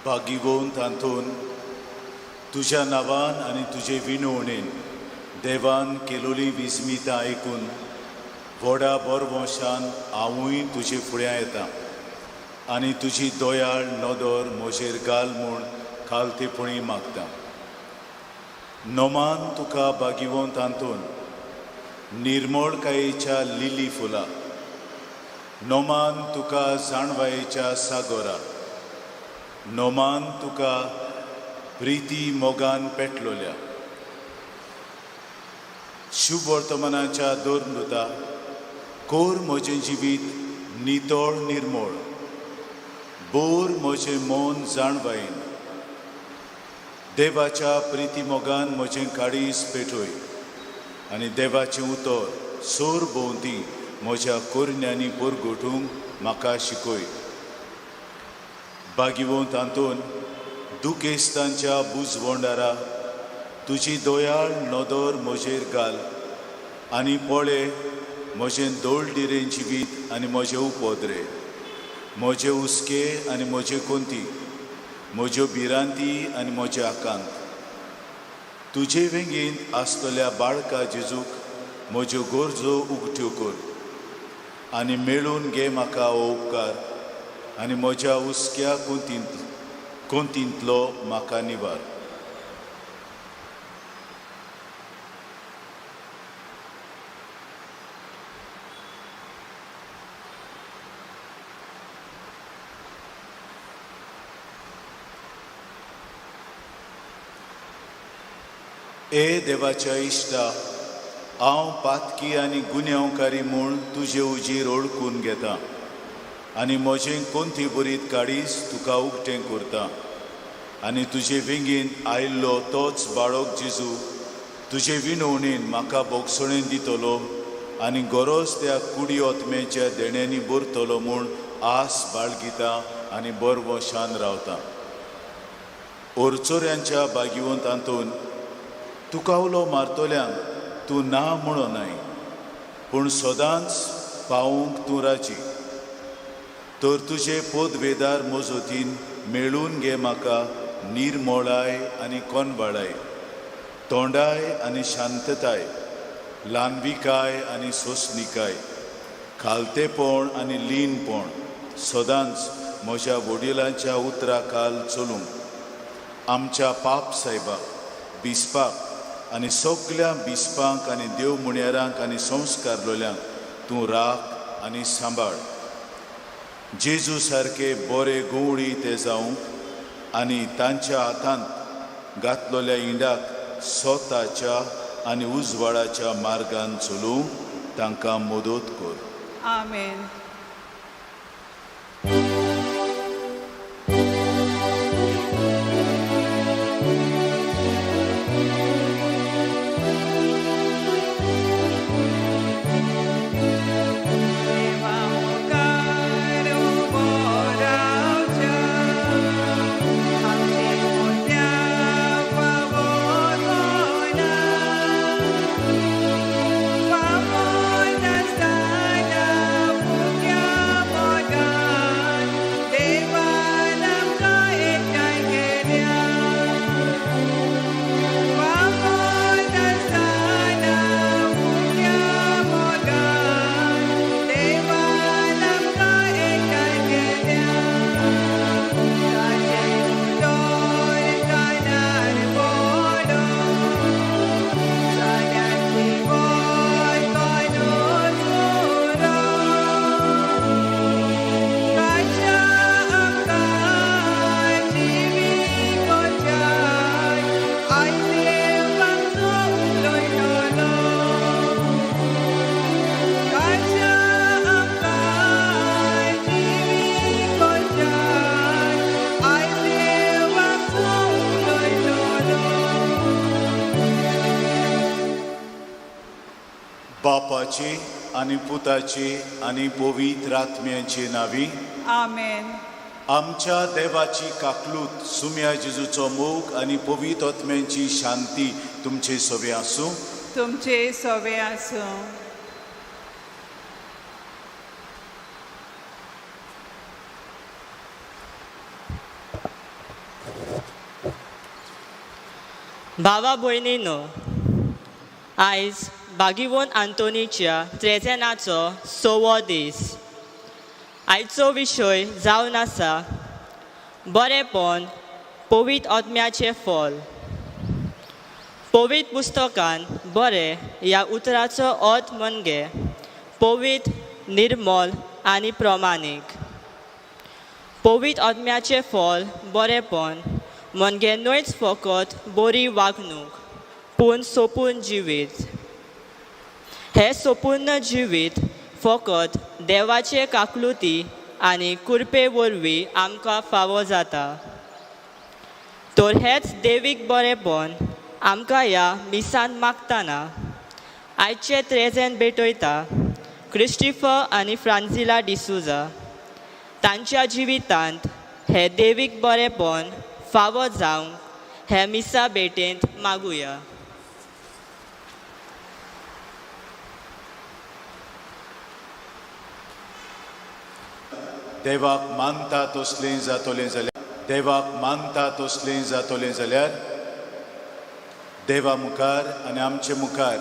भागिवोन तांतून तुज्या नांवान आनी तुजे विनवणेन देवान केलोली विस्मितां आयकून व्हडा बोरवोशान हांवूय तुजे फुड्यां येता आनी तुजी दोयाळ नदर म्हजेर घाल म्हूण खालतेपणी मागता. नोमान तुका भागिवोन तांतून निर्मळकायेच्या लिली फुलां, नोमान तुका जाणवायेच्या सागोरा, नोमान तुका प्रिती मोगान पेटलोल्या. शुभ वर्तमानाच्या दोरनुता कोर म्हजें जिवीत नितळ निर्मळ, बोर म्हजें मन जाणवायेन. देवाच्या प्रिती मोगान म्हजें काळीज पेटोय आनी देवाचें उतर सोर भोंवती म्हज्या कोरण्यांनी परगोटूंक म्हाका शिकय. भागिवोन तांतून दुखेस्तांच्या बुजवंडारा तुजी दोयाळ नदर म्हजेर घाल आनी पळय म्हजें दोळडिरें जिवीत आनी म्हजें उपोद्रे, म्हजे हुस्के आनी म्हजे कोंती, म्हज्यो भिरांती आनी म्हजे आकांत. तुजे वेंगेन आसतल्या बाळका जेजूक म्हज्यो गरजो उगट्यो कर आनी मेळून घे म्हाका हो उपकार आनी म्हज्या हुस्क्या कोंतींतलो म्हाका निवार. ए देवाच्या इश्टा, हांव पातकी आनी गुन्यांवकारी म्हूण तुजे उजीर ओळखून घेता आनी म्हजें कोंती बरीत काळीज तुका उक्तें करता आनी तुजे वेंगेन आयिल्लो तोच बाळक जेजू तुजे विनवणेन म्हाका बोगसणें दितलो आनी गरज त्या कुडी ओतमेच्या देण्यांनी भरतलो म्हूण आस बाळगिता आनी बरवशान रावता. ओरचोऱ्यांच्या भागिवंत तांतून तुका उलो मारतोल्यांक तूं ना म्हणोनाय, पूण सदांच पावूंक तूं राजी. तर तुजे पोदवेदार मोजोतीन मेळून घे म्हाका निर्मळाय आनी कोनबाळाय, तोंडाय आनी शांतताय, ल्हानविकाय आनी सोंसणिकाय, खालतेपण आनी लीनपण सदांच म्हज्या वडिलांच्या उतरा खाल चलूंक. आमच्या पाप सायबाक, बिस्पाक आनी सगळ्या बिस्पांक आनी देव मुण्यारांक आनी संस्कारलोल्यांक तूं राख आनी सांबाळ. जेजू सारके बरे गवळी ते जावंक आनी तांच्या हातांत घातलोल्या इंडाक स्वताच्या आनी उजवाडाच्या मार्गान चलूंक तांकां मदत कर. आमेन. बापाची आनी पुताची आनी पवित्र आत्म्याची नावी. आमेन. आमच्या देवाची काकलूत सुम्या जेजूचो मोग आनी पवित्र आत्म्याची शांती तुमचे सोबे आसूं. तुमचे सोबे आसूं. भावा भयणीनो, आयज बागिवोन आंतोनीच्या त्रेजेनाचो 6वो दीस. आयचो विशय जावन आसा बरेपण पवित्र आत्म्याचें फळ. पवित्र पुस्तकान बरे ह्या उतराचो अर्थ म्हणजे पवित्र, निर्मल आनी प्रमाणीक. पवित्र आत्म्याचें फळ बरेपण म्हणजे न्हयच फकत बरी वागणूक, पूण सोपून जिवीत. हे सोपूर्ण जिवीत फकत देवाचे काकलुती आनी कृपे वरवीं आमकां फावो जाता. तर हेच देवीक बरेपण आमकां ह्या मिसान मागतना आयचे त्रेजेन भेटयता क्रिस्टोफर आनी फ्रांजिला डिसूजा. तांच्या जिवितांत हे देवीक बरेपण फावो जावंक हे मिसा भेटेंत मागुया. देवाक मानता तसलें जातोलें जाल्यार देवा मुखार आनी आमचे मुखार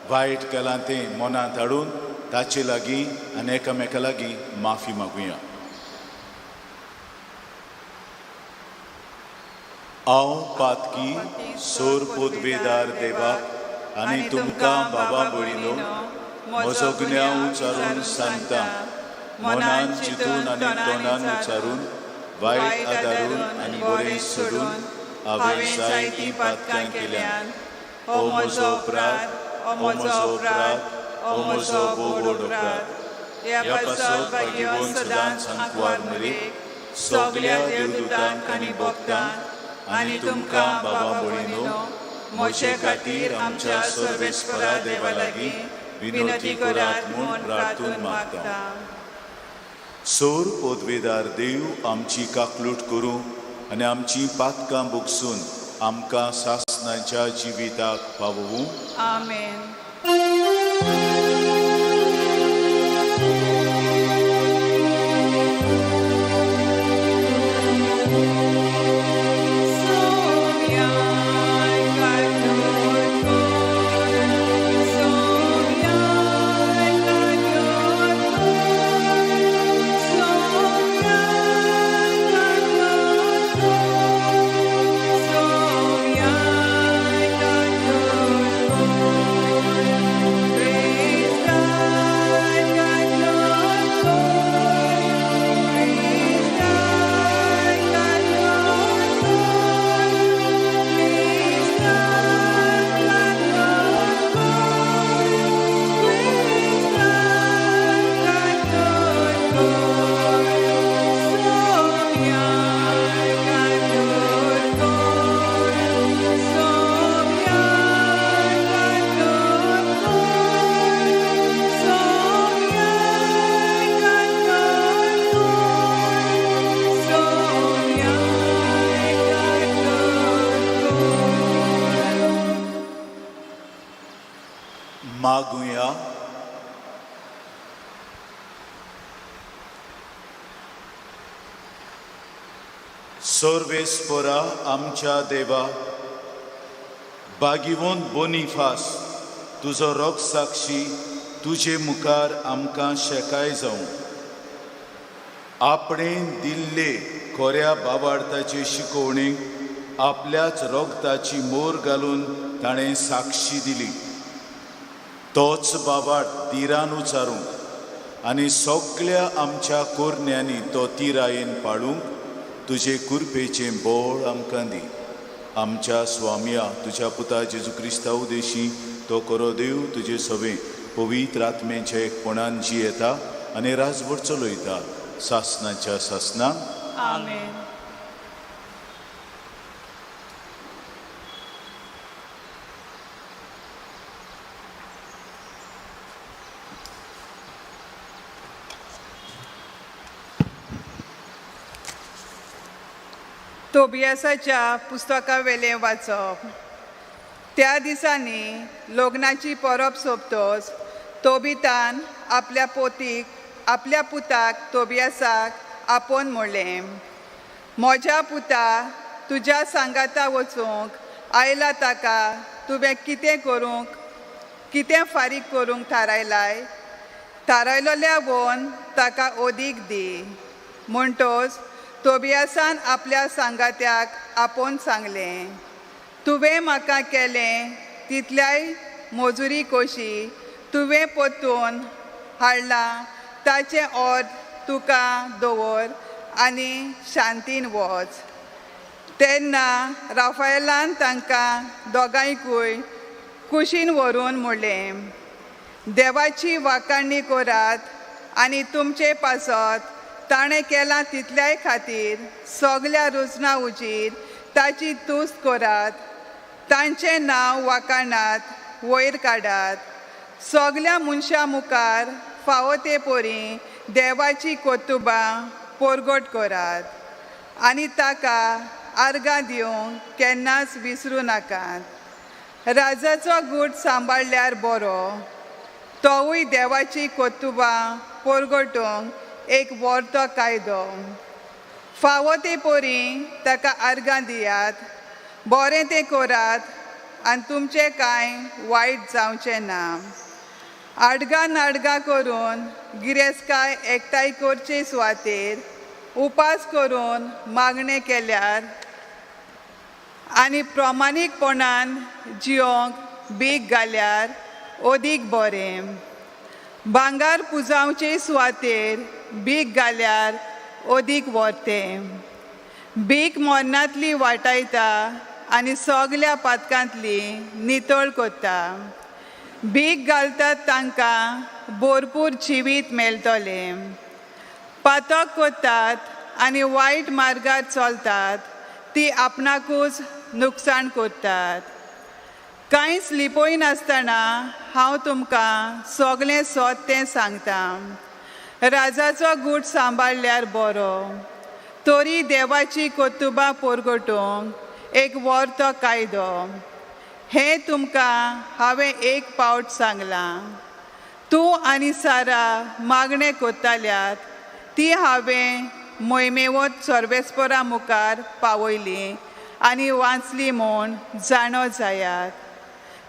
वायट केलां तें मनांत हाडून ताचे लागीं आनी एकामेका लागीं माफी मागुया. हांव पातकी सोर पोदवेदार देवाक आनी तुमकां बाबा भयणीनो म्हजो गुन्यांव उच्चारून सांगता. मनान चिंतून आनी तोंडान उच्चारून वायट आदारून आनी बरें सोडून हांवें जायतीं पातकां केल्यान. हो म्हजो अपराध, हो म्हजो बोगोड अपराध. ह्या पासत भाग्यवान सदांच सांकवार मेरेक सगळ्या देवदूतांक आनी भक्तांक आनी तुमकां बाबा भयणीनो म्हजे खातीर आमच्या सर्वेस्परा देवा लागीं विनंती करात म्हूण प्रार्थून मागता. सोर पोदवेदार देव आमची काकलूट करूं आनी आमची पातकां भोगसून आमकां सासणाच्या जिविताक पावोवूं. आमेन. मागुया. सर्वेस्परा आमच्या देवा, बागिवोन बोनिफास तुजो रोग साक्षी तुजे मुखार आमकां शेकाय जावं. आपणें दिल्ले खोऱ्या बाबार्थाचे शिकोवणेक आपल्याच रोगताची मोर घालून ताणें साक्षी दिली. तोच बाबाट तिरान उचारूंक आनी सगळ्या आमच्या कोरण्यांनी तो तिरायेन पाळूंक तुजे कुरपेचें बोळ आमकां दी. आमच्या स्वामिया तुज्या पुता जेजू क्रिस्ता उदेशी तो कोरो देव तुजे सवे पवित्र आत्मेच्या एकपणान जियेता आनी राजभर चलयता सासणाच्या सासणाक. आमेन. तोबियासाच्या पुस्तका वेलें वाचप. त्या दिसांनी लग्नाची परब सोंपतच तोबितान आपल्या पुताक तोबियासाक आपोवन म्हणलें, म्हज्या पुता, तुज्या सांगाता वचूंक आयला ताका तुवें कितें फारीक करूंक थारायलोल्या वोन ताका ओदीक दी. म्हणटोच तोबियासान आपल्या सांगात्याक आपोवन सांगलें, तुवें म्हाका केलें तितल्याय मोजुरी कोशी तुवें पोत्तून हाडलां ताचें अर्थ तुका दवर आनी शांतीन वच. तेन्ना राफाएलान तांकां दोगांयकूय कुशीन व्हरून म्हणलें, देवाची वाखाणणी करात आनी तुमचे पासत ताणें केलां तितल्याय खातीर सगल्या रुजना उजीर ताची तुस्त करात. तांचें नांव वाखाणात, वयर काडात. सगल्या मनशां मुखार फावो ते परी देवाची कोतुबां पोरगोट करात आनी ताका आर्गां दिवंक केन्नाच विसरूं नाकात. राजाचो गूट सांबाळल्यार बरो, तोवूय देवाची कोतुबां पोरगोटूंक एक व्हरतो कायदो. फावो ते परी ताका आर्गां दियात, बरें तें करात आनी तुमचें कांय वायट जावचें ना. आडगां करून गिरेस्काय एकठांय करचे सुवातेर उपास करून मागणें केल्यार आनी प्रमाणीकपणान जियोंक भीक घाल्यार ओदीक बरें. भांगार पुजावचे सुवातेर भीक घाल्यार ओदीक वर्तें. भीक मरणांतली वाटायता आनी सगल्या पातकांतली नितळ कोत्ता. भीक घालतात तांकां भरपूर जिवीत मेळटलें. पातक कोत्तात आनी वायट मार्गार चलतात ती आपणाकूच नुकसाण करतात. कांयच लिपोय नासतना हांव तुमकां सगळें सत तें सांगतां. राजाचो गूट सांबाळल्यार बरो, तरी देवाची कोतुबां पोरगोटूंक एक व्हरतो कायदो. हें तुमकां हांवें एक पावट सांगलां. तूं आनी सारा मागणें कोत्ताल्यात ती हांवें मोहिमेवत सर्वेस्परा मुखार पावयली आनी वाचली म्हूण जाणो जायात.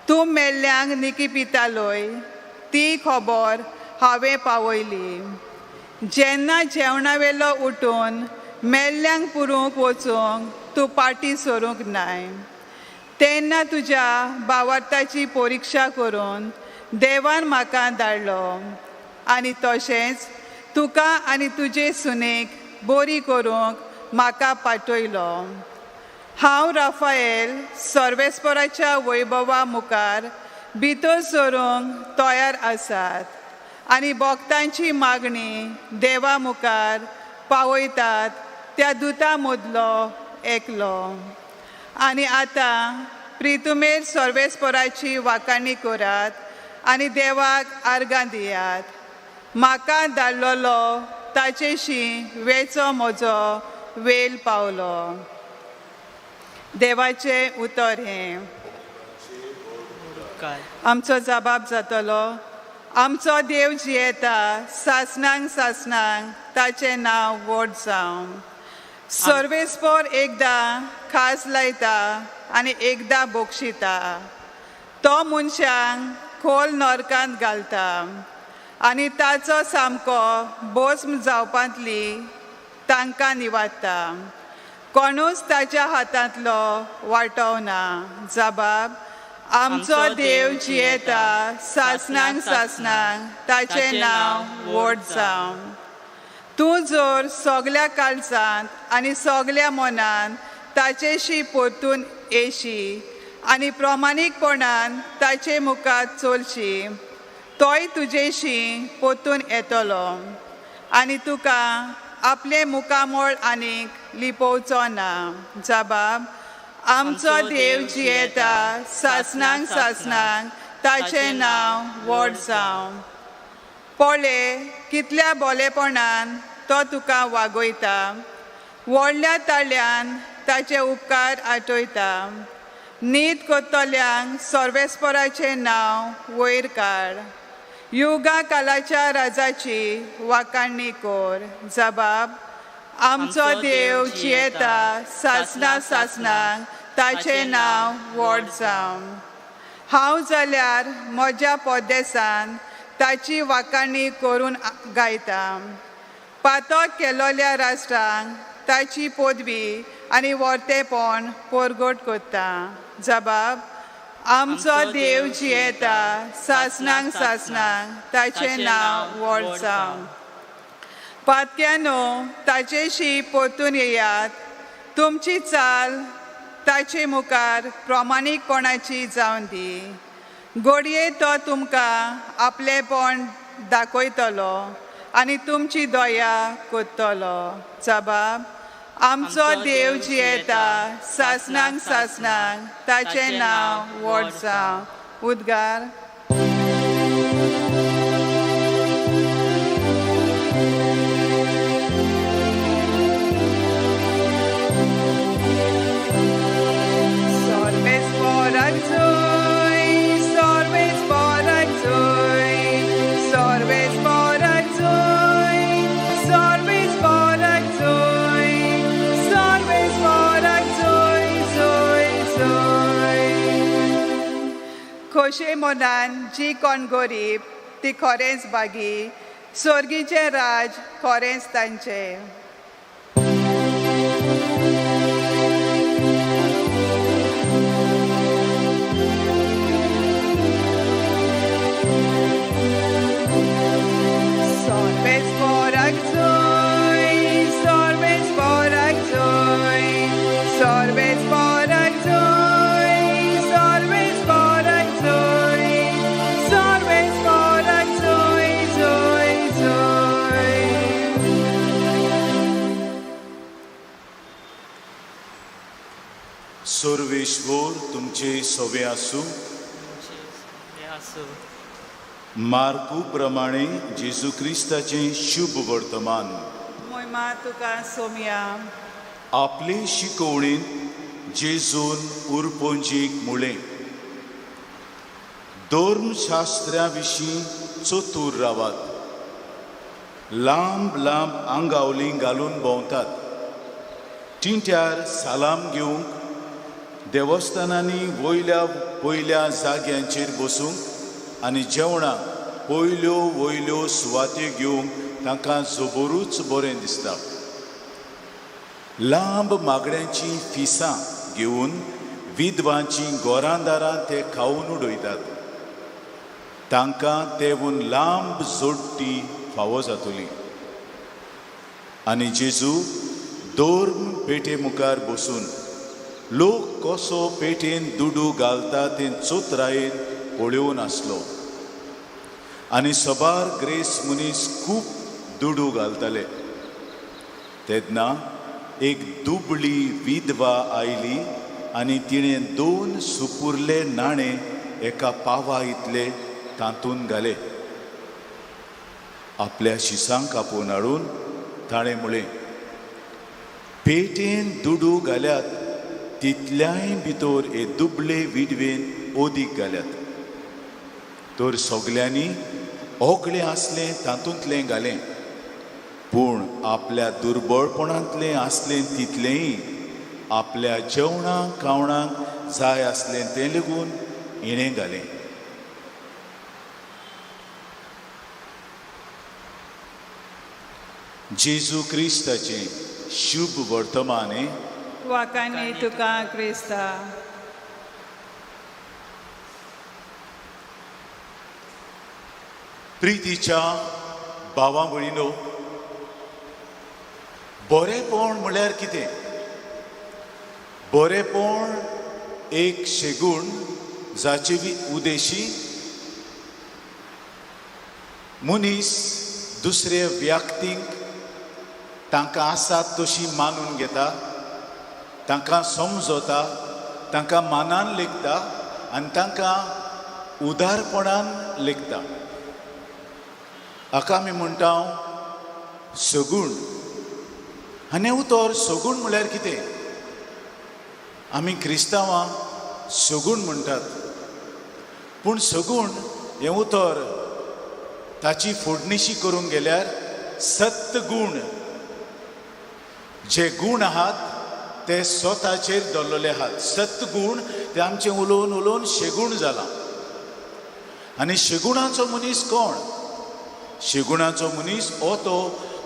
तूं मेल्ल्यांक निकी पितालोय ती खबर हांवें पावयली. जेन्ना जेवणावेलो उठून मेल्ल्यांक पुरूंक वचूंक तूं पाटी सोरूंक नाय. तेन्ना तुज्या भावार्थाची परिक्षा करून देवान म्हाका धाडलो आनी तशेंच तुका आनी तुजे सुनेक बरी करूंक म्हाका पाठयलो. हांव राफाएल सर्वेस्पराच्या वैभवा मुखार भितर सरूंक तयार आसात आनी भक्तांची मागणी देवा मुखार पावयतात त्या दुता मदलो एकलो. आनी आतां प्रितुमेर सर्वेस्पराची वाखाणणी करात आनी देवाक आर्गां दियात. म्हाका धाडलोलो ताचेशी वेचो म्हजो वेळ पावलो. देवाचें उतर हें. आमचो जबाब जातलो, आमचो देव जियेता, सासणांक सासणांक ताचें नांव व्हड जावं. सर्वेस्पर एकदां खास लायता आनी एकदां बोक्षिता. तो मनशांक खोल नरकांत घालता आनी ताचो सामको भस्म जावपांतली तांकां निवाडटा. कोणूच ताच्या हातांतलो वाटोवना. जबाब, आमचो देव जियेता, सासणांक सासणांक ताचें नांव व्हड जावं. तूं जर सगल्या काळजांत आनी सगल्या मनान ताचेशी परतून येशी आनी प्रमाणीकपणान ताचे मुखार चलशी, तोय तुजेशी परतून येतलो आनी तुका आपले मुखामोळ आनीक लिपोवचो ना. जबाब, आमचो देव जियेता, सासणांक सासणांक ताचें नांव व्हड जावं. पळय कितल्या बोलेपणान तो तुका वागयता. व्हडल्या ताळ्यान ताचे उपकार आठयता. नीत कोत्तोल्यांक सर्वेस्पराचें नांव वयर काड. युगा कालाच्या राजाची वाखाणणी कर. जबाब, आमचो देव जियेता, सासणां सासणांक ताचें नांव व्हड जावं. हांव जाल्यार म्हज्या पोद्देसान ताची वाखाणी करून गायता. पातळ केलोल्या राष्ट्रांक ताची पदवी आनी वर्तेपण परगट कोत्ता. जबाब: आमचो देव जियेता, सासणांक सासणांक ताचें नांव व्हड जावं. पातक्यानो, ताचेशी परतून येयात. तुमची चाल ताचे मुखार प्रामाणीकपणाची जावन दी. घडये तो तुमकां आपलेपण दाखयतलो आनी तुमची दया कोत्तलो. जबाब: आमचो देव जियेता, सासणांक सासणांक ताचें नांव व्हड जावं. उद्गार. खोशे मोनान जी कोण गरीब ती खरेंच बागी, स्वर्गीचें राज खरेंच तांचें. सर्वेश्वर तुमचे सोबे आसूं. मार्कू प्रमाणे जेजू क्रिस्ताचें शुभ वर्तमान. मोहिमा तुका सोमया. आपले शिकवणेंत जेजून उरपोंजीक म्हळें, धर्मशास्त्रा विशीं चतूर रावात. लांब लांब आंगावलीं घालून भोंवतात. तिंट्यार सालाम घेवंक देवस्थानांनी वयल्या जाग्यांचेर बसूंक आनी जेवणाक वयल्यो सुवात्यो घेवंक तांकां जबरूच बरें दिसता. लांब मागण्यांची फिसां घेवन विधवांची घोरांदारां ते खावन उडयतात. तांकां तेवून लांब जोडटी फावो जातली. आनी जेजू धर्म पेटे मुखार बसून लोक कसो पेटेन दुडू घालता तें चोत्रायेन पळयोवन आसलो. आनी सबार ग्रेस मनीस खूब दुडू घालताले. तेन्ना एक दुबळी विधवा आयली आनी तिणें 2 सुपुर्ले नाणे एका पावा इतले तांतून घाले. आपल्या शिसांक आपोवन हाडून ताणें म्हळें, पेटेन दुडू घाल्यात तितल्याय भितर हे दुबळे विधवेन ओदीक घाल्यात. तर सगल्यांनी ओगळें आसलें तातूंतलें घालें, पूण आपल्या दुर्बळपणांतलें आसलें तितलेंय आपल्या जेवणाक खावणाक जाय आसलें तें लेगून इणें घालें. जेजू क्रिस्ताचें शुभ वर्तमान. वाखाणी तुका क्रिस्ता. प्रितीच्या भावां भयणीनो, बरेपण म्हळ्यार कितें? बरेपण एक शेगूण जाचे उदेशी मनीस दुसरे व्यक्तीक तांकां आसात तशी मानून घेता, तांकां समजता, तांकां मानान लेखता आनी तांकां उदारपणान लेखता. हाका आमी म्हणटा सगूण. आनी उतर सगूण म्हळ्यार कितें? आमी क्रिस्तांवां सगूण म्हणटात, पूण सगूण हें उतर ताची फोडणीशी करूंक गेल्यार 7 गूण जे गूण आहात ते स्वताचेर दवरलेले आहात. सत्गुण ते आमचे उलोवन उलोवन शेगूण जाला. आनी शेगुणाचो मनीस कोण? शेगुणाचो मनीस हो तो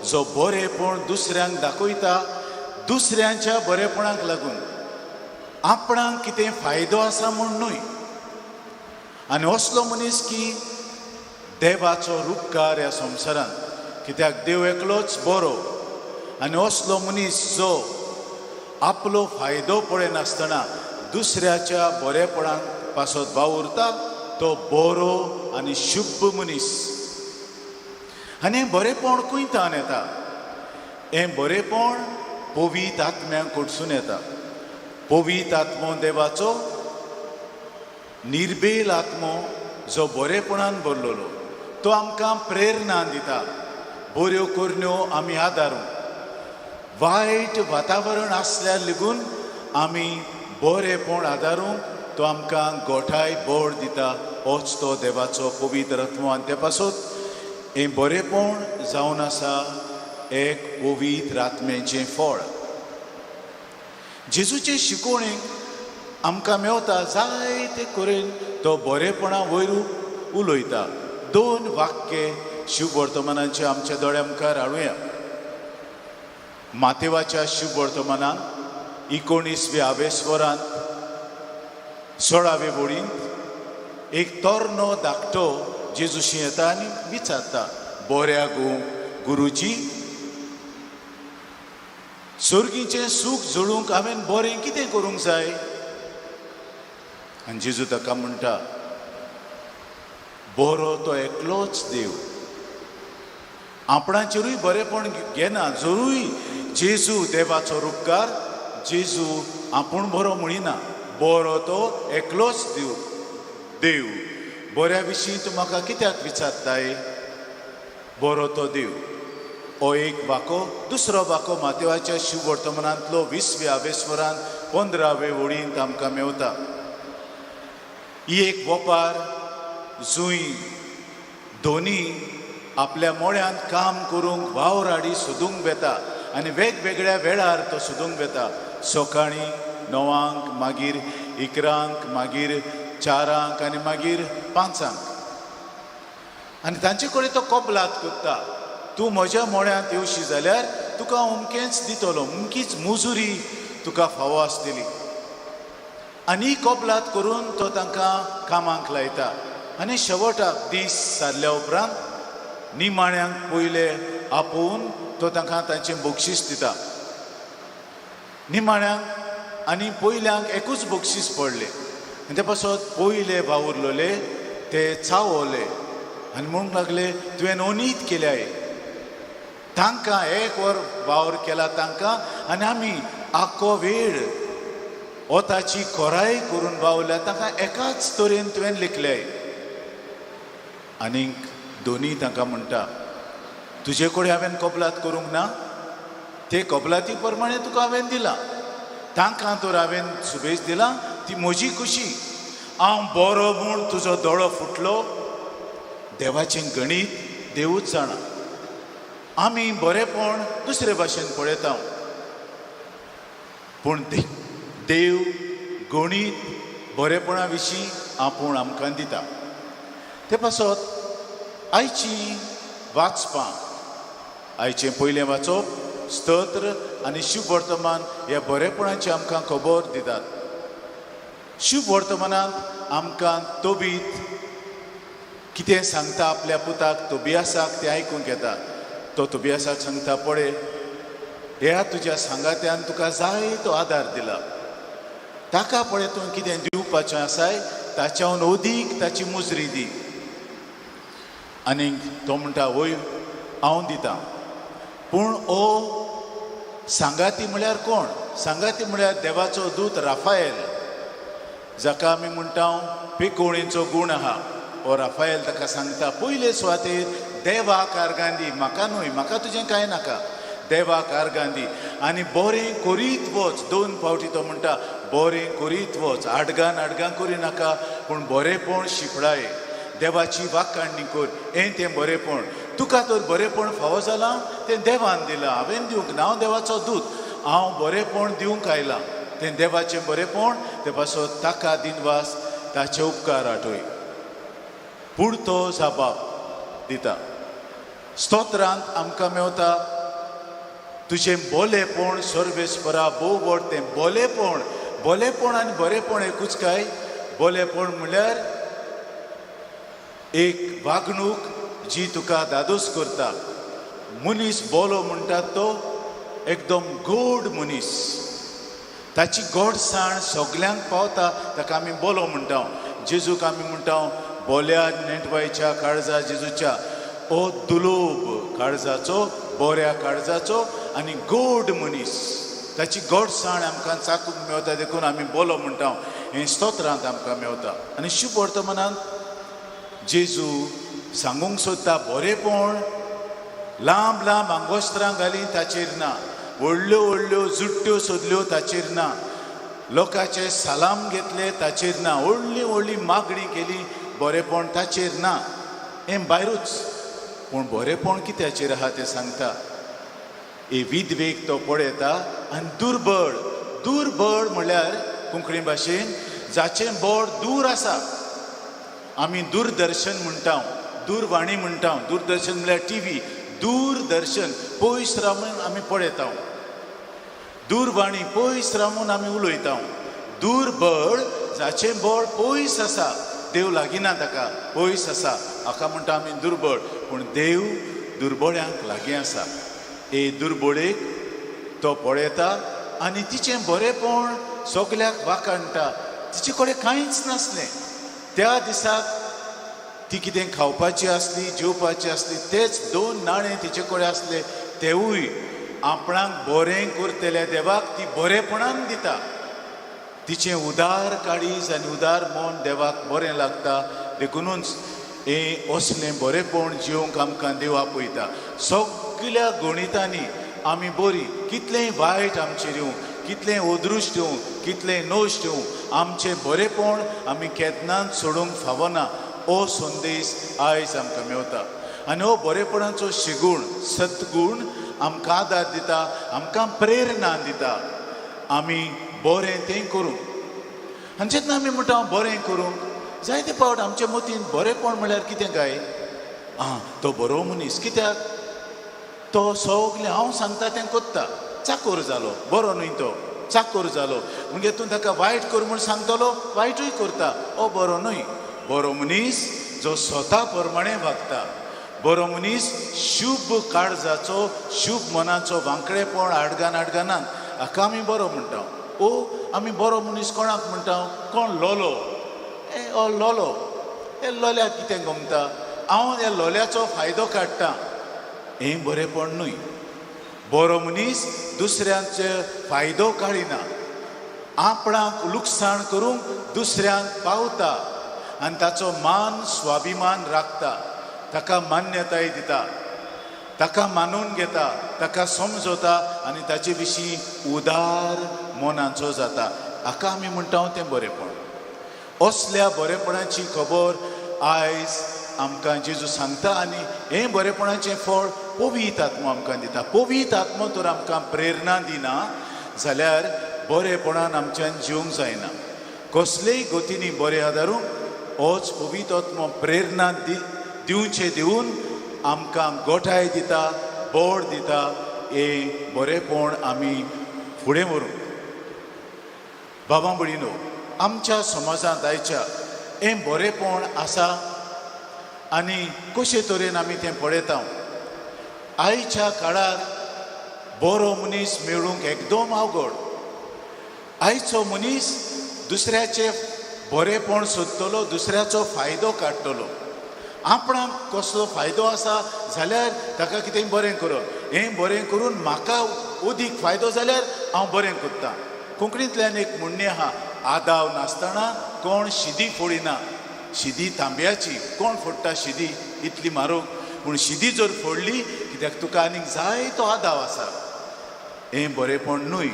जो बरेपण दुसऱ्यांक दाखयता, दुसऱ्यांच्या बरेपणाक लागून. आपणाक कितें फायदो आसा म्हूण न्हय. आनी असलो मनीस की देवाचो उपकार ह्या संवसारांत, कित्याक देव एकलोच बरो. आनी असलो मनीस जो आपलो फायदो पळयनासतना दुसऱ्याच्या बरेपणाक पासत वावुरता, तो बरो आनी शुभ मनीस. आनी हें बरेपण खंयच्यान येता? हें बरेपण पवित्र आत्म्याक कडसून येता. पवित्र आत्मो देवाचो, निर्बेल आत्मो जो बरेपणान भरलेलो, तो आमकां प्रेरणा दिता. बऱ्यो करण्यो आमी आदारूं. वायट वातावरण आसल्यार लेगून आमी बरेपण आदारूंक तो आमकां गोठाय बळ दिता. होच तो देवाचो पवित्र आत्मो. आनी ते पासत हें बरेपण जावन आसा एक पवित्र आत्म्याचें फळ. जेजूचे शिकवणेक आमकां मेवता जायते कडेन तो बरेपणा वयर उलयता. 2 वाक्य शुभ वर्तमानांचे आमच्या दोळ्या मुखार हाडुया. मातेवाच्या शुभ वर्तमानान 19व्या स्वरांत 16वे वळींत एक तोरनो धाकटो जेजूशी येता आनी विचारता, बऱ्या गुरुजी, सर्गीचें सूख जळूंक हांवें बरें कितें करूंक जाय? आनी जेजू ताका म्हणटा, बरो तो एकलोच देव. आपणाचेरूय बरेपण घेना. जरूय जेजू देवाचो उपकार, जेजू आपूण बरो म्हणिना. बरो तो एकलोच देव. बऱ्या विशीं तूं म्हाका कित्याक विचारताय? बरो तो देव हो एक वाको. दुसरो वाको मातेवाच्या शुभ वर्तमानांतलो 20व्या स्वरांत 15वे वळींत आमकां मेवता. ही एक वोपार जूय दोनी आपल्या मोळ्यांत काम करूंक वावराडी सोदूंक वेता. आनी वेगवेगळ्या वेळार तो सोदूंक वेता. सकाळीं 9 मागीर 11 मागीर 4 आनी मागीर 5. आनी तांचे कडेन तो कबलात करता, तूं म्हज्या मोळ्यांत येवशी जाल्यार तुका अमकेंच दितलो, अमकीच मुजुरी तुका फावो आसतली. आनी कबलात करून तो तांकां कामाक लायता. आनी शेवटाक दीस सारल्या उपरांत निमाण्यांक पयले आपोवन तो तांकां तांचें बक्षीस दिता. निमाण्यांक आनी पयल्यांक एकूच बक्षीस पडलें. आनी ते पासत पयले वावुरलोले ते चावले आनी म्हणूंक लागले, तुवें अनीत केल्याय. तांकां 1 वर वावर केला तांकां, आनी आमी आख्खो वेळ ओताची खोराय करून वावल्या. तांकां एकाच तरेन तुवें लिखल्याय. आनीक दोनी तांकां म्हणटा, तुजे कडेन हांवें कबलात करूंक ना? ते कबलाती प्रमाणे तुका हांवें दिलां. तांकां तर हांवें सुबेज दिला, ती म्हजी खुशी. हांव बरो म्हूण तुजो दोळो फुटलो. देवाचें गणीत देवूच जाणा. आमी बरेपण दुसरे भाशेन पळयता, पूण देव गणीत बरेपणा विशीं आपूण आमकां दिता. ते पासत आयची वाचपां, आयचें पयलें वाचप स्तोत्र आनी शुभ वर्तमान ह्या बरेपणाची आमकां खबर दितात. शुभ वर्तमानांत आमकां तोबीत कितें सांगता आपल्या पुताक तोबियासाक तें आयकूंक येता. तो तोबियासाक सांगता, पळय, ह्या तुज्या सांगात्यान तुका जायतो आदार दिला. ताका पळय तूं कितें दिवपाचें आसाय ताच्याहून अदीक ताची मुजरी दी. आनी तो म्हणटा, वय हांव दितां. पूण ओ सांगाती म्हळ्यार कोण? सांगाती म्हळ्यार देवाचो दूत राफायल, जाका आमी म्हणटा पिकोवणेचो गूण आहा. हो राफायल ताका सांगता, पयले सुवातेर देवाक आर्गांदी, म्हाका न्हय, म्हाका तुजें कांय नाका, देवाक आर्गांदी आनी बरें करीत वच. 2 फावटी तो म्हणटा, बरें करीत वच. आडगां करी नाका, पूण बरेंपण शिपडाय. देवाची वाकाणणी कर. हें तें बरेंपण. तुका तर बरेंपण फावो जालां तें देवान दिलां, हांवें दिवंक ना. हांव देवाचो दूत, हांव बरेपण दिवंक आयलां तें देवाचें बरेपण ते पासो ताका दिनवास ताचे उपकार आठोय पूण तो जाबाब दिता स्तोत्रांत आमकां मेवता तुजें बोलेपण सर्वेस्परा भोव व्हड तें बोलेपण आनी बरेपण एकूच काय बोलेपण म्हणल्यार एक वागणूक जी तुका दादोस करता मनीस बोलो म्हणटा तो एकदम गोड मनीस ताची गोडसाण सगल्यांक पावता ताका आमी बोलो म्हणटा जेजूक आमी म्हणटा बोल्या नेटवायच्या काळजा जेजूच्या ओ दुलोब काळजाचो बोऱ्या काळजाचो आनी गोड मनीस ताची गोडसाण आमकां चाकूंक मेवता देखून आमी बोलो म्हणटा हें स्तोत्रांत आमकां मेवता आनी शुभ वर्तमानांत जेजू सांगूंक सोदता बरेपण लांब लांब आंगोस्त्रां घाली ताचेर ना व्हडल्यो व्हडल्यो जुट्ट्यो सोदल्यो ताचेर ना लोकांचे सलाम घेतले ताचेर ना व्हडली व्हडली मागणी केली बरेपण ताचेर ना हें भायरूच पूण बरेपण कित्याचेर आहा तें सांगता हे विधवेक तो पळयता आनी दुर्बळ म्हणल्यार कोंकणी भाशेन जाचें बोड दूर आसा आमी दूरदर्शन म्हणटा दूरवाणी म्हणटा दूरदर्शन म्हणल्यार टीव्ही दूरदर्शन पयस रावून आमी पळयता दूरवाणी पयस रावून आमी उलयता दुर्बळ जाचें बोड पयस आसा देव लागीना ताका पयस आसा हाका म्हणटा आमी दुर्बळ पूण देव दुर्बळ्यांक लागीं आसा हे दुर्बळेक तो पळयता आनी तिचें बरेपण सगल्याक वाखाणटा तिचे कडेन कांयच नासलें त्या दिसाक ती कितें खावपाची आसली जेवपाची आसली तेच 2 नाणे तिचे कडेन आसले तेवूय आपणाक बरें करतल्या देवाक ती बरेपणान दिता तिचें उदार काळीज आनी उदार मन देवाक बरें लागता देखूनच हें असलें बरेपण जिवंक आमकां देव आपयता सगल्या गणितांनी आमी बरी कितलेंय वायट आमचेर येवं कितलें ओदृश्ट येवं कितलें नोश्ट येवं आमचें बरेपण आमी केन्नाच सोडूंक फावना हो संदेश आयज आमकां मेवता आनी हो बरेपणाचो शिगूण सद्गूण आमकां आदार दिता आमकां प्रेरणा दिता आमी बरें तें करूंक आनी जेन्ना आमी म्हणटा बरें करूंक जायते फावट आमच्या मतीन बरेपण म्हळ्यार कितें काय तो बरो मनीस कित्याक तो सगलें हांव सांगता तें कोत्ता चाकोर जालो बरो न्हय तो चाकोर जालो म्हणजे तूं ताका वायट कर म्हूण सांगतलो वायटूय करता हो बरो न्हय बरो मनीस जो स्वता प्रमाणे वागता बरो मनीस शुभ काळजाचो शुभ मनाचो वांकडेपण आडगानान हाका आमी बरो म्हणटा ओ आमी बरो मनीस कोणाक म्हणटा कोण लोलो हो लोलो हे लोल्याक कितें गमता हांव ह्या लोल्याचो फायदो काडटा हें बरेपण न्हय बरो मनीस दुसऱ्यांचे फायदो काडिना आपणाक लुकसाण करूंक दुसऱ्यांक पावता आनी ताचो मान स्वाभिमान राखता ताका मान्यताय दिता ताका मानून घेता ताका समजता आनी ताचे विशीं उदार मनाचो जाता हाका आमी म्हणटा तें बरेपण असल्या बरेपणाची खबर आयज आमकां जेजू सांगता आनी हें बरेपणाचें फळ पवित्र आत्मो आमकां दिता पवित्र आत्मो तर आमकां प्रेरणा दिना जाल्यार बरेपणान आमच्यान जिवंक जायना कसलेय गतींनी बरें आदारूंक होच पवित्र आत्मो प्रेरणा दिवचें दिवन आमकां गोठाय दिता बोड दिता हें बरेपण आमी फुडें व्हरूंक बाबा भयणीनो आमच्या समाजांत आयच्या हें बरेपण आसा आनी कशे तरेन आमी तें पळयता आयच्या काळार बरो मनीस मेळूंक एकदम अवघड आयचो मनीस दुसऱ्याचे बरेपण सोदतलो दुसऱ्याचो फायदो काडटलो आपणाक कसलो फायदो आसा जाल्यार ताका कितें बरें करप हें बरें करून म्हाका अदीक फायदो जाल्यार हांव बरें करतां कोंकणींतल्यान एक म्हणणें आहा आदाव नासतना कोण शिदी फोडिना शिदी तांब्याची कोण फोडटा शिदी इतली मारूंक पूण शिदी जर फोडली कित्याक तुका आनीक जायतो आदाव आसा हें बरेपण न्हय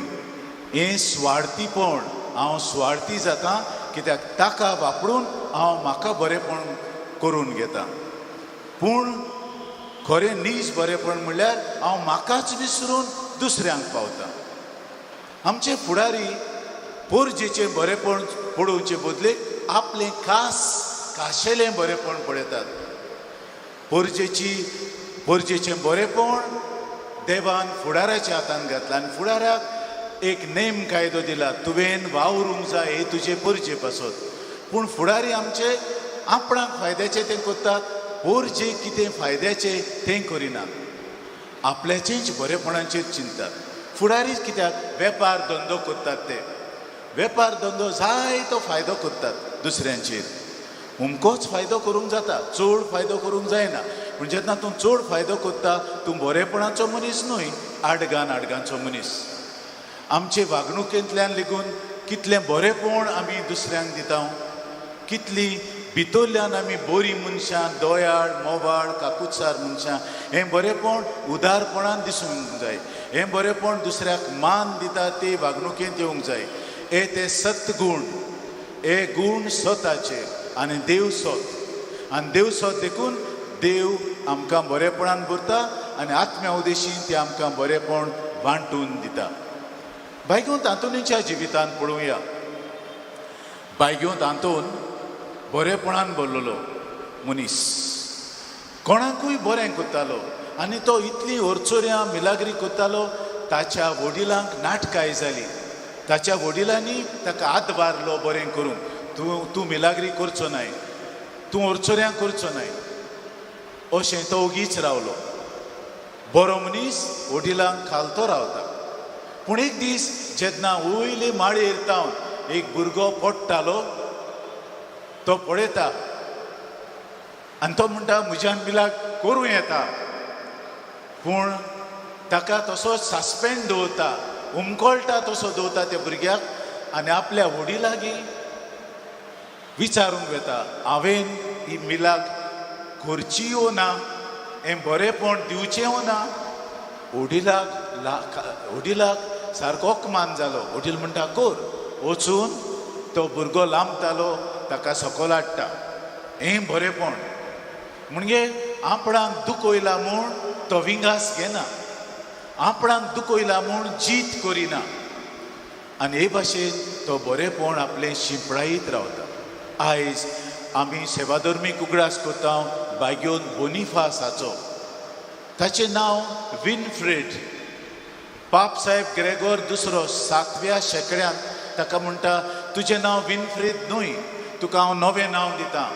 हें स्वार्थीपण हांव स्वार्थी जाता कित्याक ताका वापरून हांव म्हाका बरेपण करून घेता पूण खरें नीज बरेपण म्हणल्यार हांव म्हाकाच विसरून दुसऱ्यांक पावता आमचे फुडारी पोरजेचें बरेपण पळोवचे बदले आपलें खाशेलें बरेपण पळयतात. पोरजेचें बरेपण देवान फुडाराच्या हातान घातलां आनी फुडाराक एक नेम कायदो दिला, तुवें वावरूंक जाय हे तुजे पोरजे पासत. पूण फुडारी आमचे आपणाक फायद्याचें तें करतात, पोरजे कितें फायद्याचें तें करिनात. आपल्याचेंच बरेपणाचेर चिंततात. फुडारी कित्याक वेपार धंदो करतात, ते वेपार धंदो जायतो फायदो करतात दुसऱ्यांचेर. उमकोच फायदो करूंक जाता, चड फायदो करूंक जायना. पूण जेन्ना तूं चड फायदो करता तूं बरेपणाचो मनीस न्हय, आडगांचो मनीस. आमचे वागणुकेंतल्यान लेगून कितलें बरेपण आमी दुसऱ्यांक दिता, कितली भितरल्यान आमी बरीं मनशां, दोयाळ मोवाळ काकुटसार मनशां. हें बरेपण उदारपणान दिसूंक जाय. हें बरेपण दुसऱ्याक मान दिता ते वागणुकेंत येवंक जाय. हे ते सत्गूण, हे गूण स्वताचे आनी देव स्वत. आनी देव स्वत देखून देव आमकां बरेपणान भरता आनी आत्म्या उदेशीन ते आमकां बरेपण वांटून दिता. बायग्यो तांतुनीच्या जिवितान पळोवया. बायग्यो तांतून बरेपणान भरलेलो मनीस, कोणाकूय बरें करतालो आनी तो इतली ओरचोऱ्यां मिलाग्री करतालो. ताच्या वडिलांक नाटकाय जाली. ताच्या वडिलांनी ताका हातभारलो बरें करूंक, तूं मिलाग्री करचो न्हय, तूं ओरचोऱ्यां करचो न्हय, अशें तो ओगीच रावलो. बरो मनीस वडिलांक खालतो रावता. पूण एक दीस जेन्ना वयले माळयेर तावन एक भुरगो पडटालो, तो पळयता आनी तो म्हणटा म्हज्यान मिलाग करूं येता. पूण ताका तसो सस्पेंड दवरता, उमकळटा तसो दवरता त्या भुरग्याक. आनी आपल्या वडिलांगी विचारूंक येता, हांवें ही मिलाग करची वो ना, हें बरेपण दिवचें वो ना. वडिलाक सारको अपमान जालो. वडील म्हणटा कर. वचून तो भुरगो लांबतालो, ताका सकयल हाडटा. हें बरेपण. म्हणजे आपणाक दुखयला म्हूण तो विंगास घेना, आपणाक दुखयला म्हूण जीत करिना. आनी हे भाशेन तो बरेपण आपलें शिंपडायत रावता. आयज आमी सेवाधर्मीक उगडास करता बायग्योन बोनिफासाचो. ताचें नांव विनफ्रेड. पाप साहेब ग्रेगोर दुसरो 7व्या शेंकड्यांत ताका म्हणटा, तुजें नांव विनफ्रेड न्हय, तुका हांव नवें नांव दितां,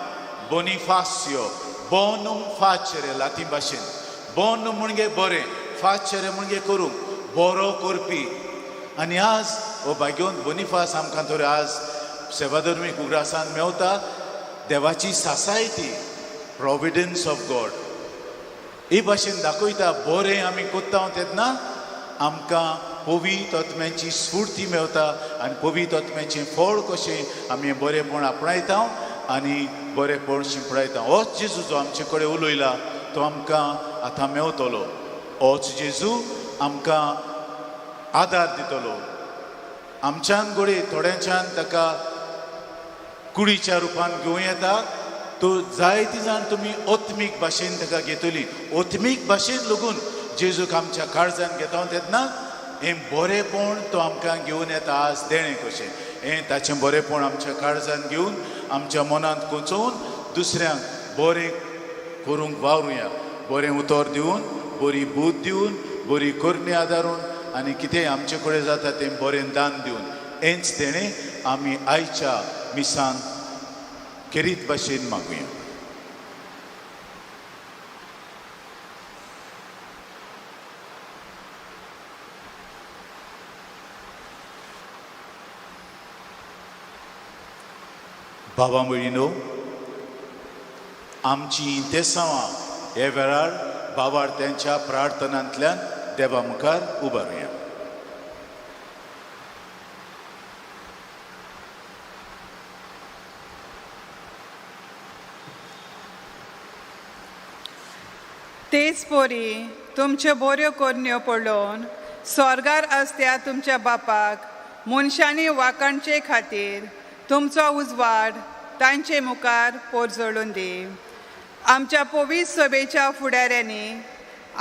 बोनिफासियो. बोनूम फाचेरे लातीन भाशेन. बोन म्हणजे बरें, फाचेरे म्हणजे करूंक, बरो करपी. आनी आज हो बायग्योन बोनिफास आमकां तर आज सेवाधर्मीक उगडासान मेवता. देवाची सासायती, प्रोविडन्स ऑफ गॉड, ही भाशेन दाखयता. बरें आमी कोत्ता तेन्ना आमकां पवित्र आत्म्याची स्फूर्ती मेवता आनी पवित्र आत्म्याचें फळ कशें आमी बरेपण आपणायता आनी बरेपण शिंपडायता. होच जेजू जो आमचे कडेन उलयला तो आमकां आतां मेवतलो. होच जेजू आमकां आदार दितलो. आमच्यान घोडे थोड्यांच्यान ताका कुडीच्या रुपान घेवं येता. तो जायती जाण तुमी ओत्मीक भाशेन ताका घेतली. ओत्मीक भाशेन लागून जेजूक आमच्या काळजान घेता तेन्ना हें बरेपण तो आमकां घेवन येता आज देणें कशें. हें ताचें बरेपण आमच्या काळजान घेवन आमच्या मनांत कोचोवन दुसऱ्यांक बरें करूंक वावरुया. बरें उतर दिवन, बरी बूद दिवन, बरी करणी आदारून आनी कितें आमचे कडेन जाता तें बरें दान दिवन हेंच देणें आमी आयच्या मिसान केरीत भाशेन मागुया. बाबा भयणीनो, आमची इंतेसांवां हे वेळार भावार्थ्यांच्या प्रार्थनांतल्यान देवा मुखार उबारुया. तेच पोरी तुमच्यो बऱ्यो करण्यो पळोवन स्वर्गार आसत्या तुमच्या बापाक मनशांनी वाखणचे खातीर तुमचो उजवाड तांचे मुखार पोरजळून दी. आमच्या पवित्र सभेच्या फुडाऱ्यांनी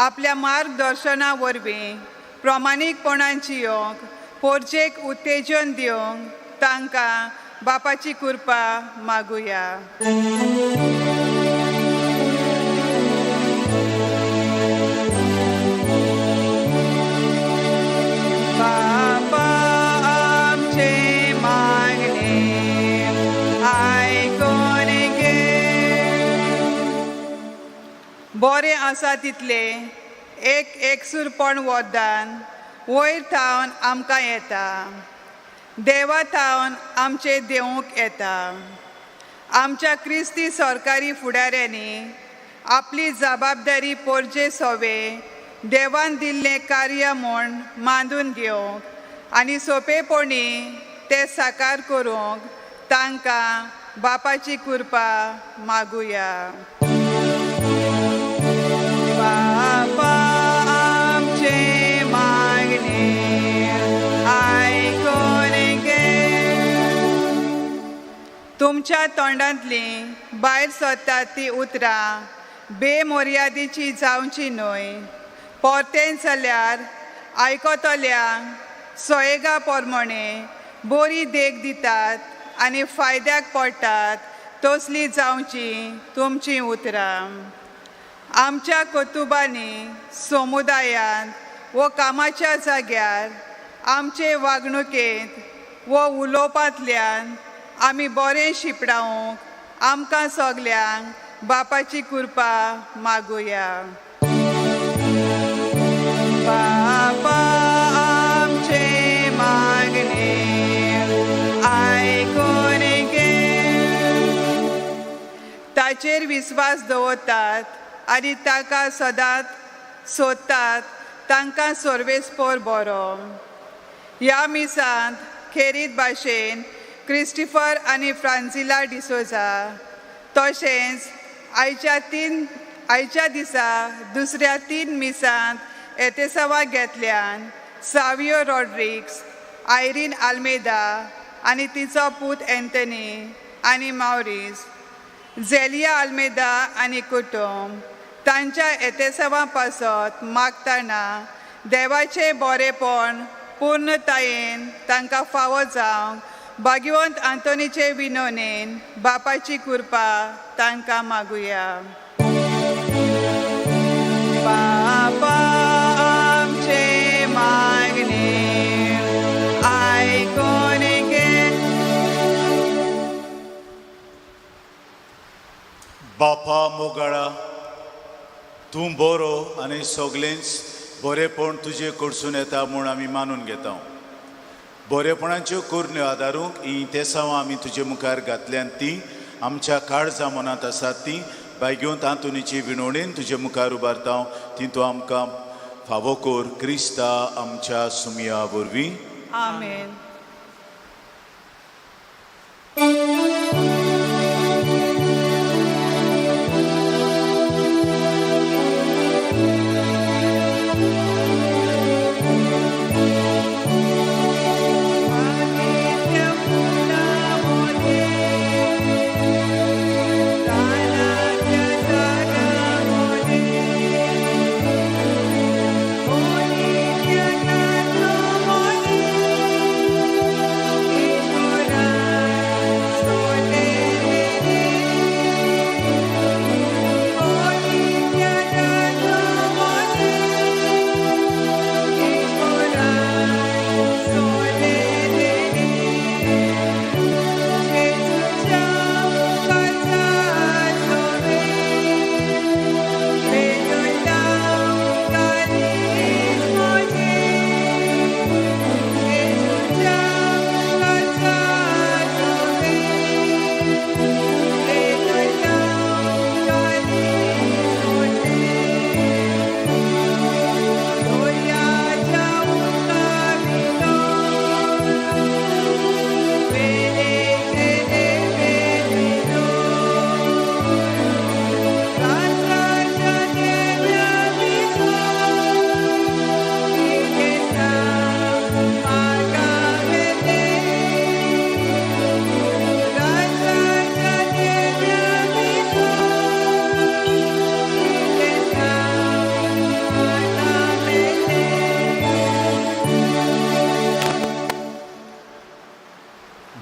आपल्या मार्गदर्शना वरवीं प्रामाणीकपणान जियोंक पोरचेक उत्तेजन दिवंक तांकां बापाची कृपा मागुया. बापा आमचे मागणे आयकून घे. बरें आसा तितले एकसुरपण वरदान वयर थावन आमकां येता. देवा थावन आमचे देवूंक येता. आमच्या क्रिस्ती सरकारी फुडाऱ्यांनी आपली जबाबदारी पोरजे सोवे देवान दिल्लें कार्य म्हूण मांडून घेवंक आनी सोंपेपणी ते साकार करूंक तांकां बापाची कृपा मागुया. बापा आमचे मागणे आयकून घे. तुमच्या तोंडांतली भायर सरतात ती उतरां बेमर्यादेची जावची न्हय. परतें जाल्यार आयकतल्यांक सोयेगा पोरमणे बरी देख दितात आनी फायद्याक पडटात तसली जावची तुमची उतरां. आमच्या कुटुंबांनी समुदायांत व कामाच्या जाग्यार आमचे वागणुकेंत व उलोवपांतल्यान आमी बरें शिपडावंक आमकां सगल्यांक बापाची कृपा मागुया. बापा आमचे मागणे आयकून घे. ताचेर विस्वास दवरतात आनी ताका सदांच सोदतात तांकां सर्वेस्पोर बरो. ह्या मिसांत खेरीत भाशेन क्रिस्टिफर आनी फ्रांजिला डिसोजा तशेंच आयच्या दिसा दुसऱ्या 3 मिसांत एतेसवा घेतल्यान सावियो रॉड्रिग्स, आयरीन आल्मेदा आनी तिचो पूत एंथनी आनी माउरीस, झेलिया आल्मेदा आनी कुटुंब तांच्या एतेसवा पासत मागतना देवाचें बरेपण पूर्णतायेन तांकां फावो जावंक भाग्यवंत आंतोनीचे विनोनेन बापाची कृपा तांकां मागुया. बापा आमचे मागणे आयकून घे. बापा मोगाळा, तूं बरो आनी सगळेंच बरेपण तुजे कडसून येता म्हूण आमी मानून घेता. बरेपणाच्यो कुरण्यो आदारूंक ही तेसांवां आमी तुजे मुखार घातल्यान ती आमच्या काळजा मनांत आसात ती भाग्यवंत आंतोनीची विणवणेन तुजे मुखार उबारता. ती तूं आमकां फावो कोर. क्रिस्ता आमच्या सुमया वरवीं. आमेन.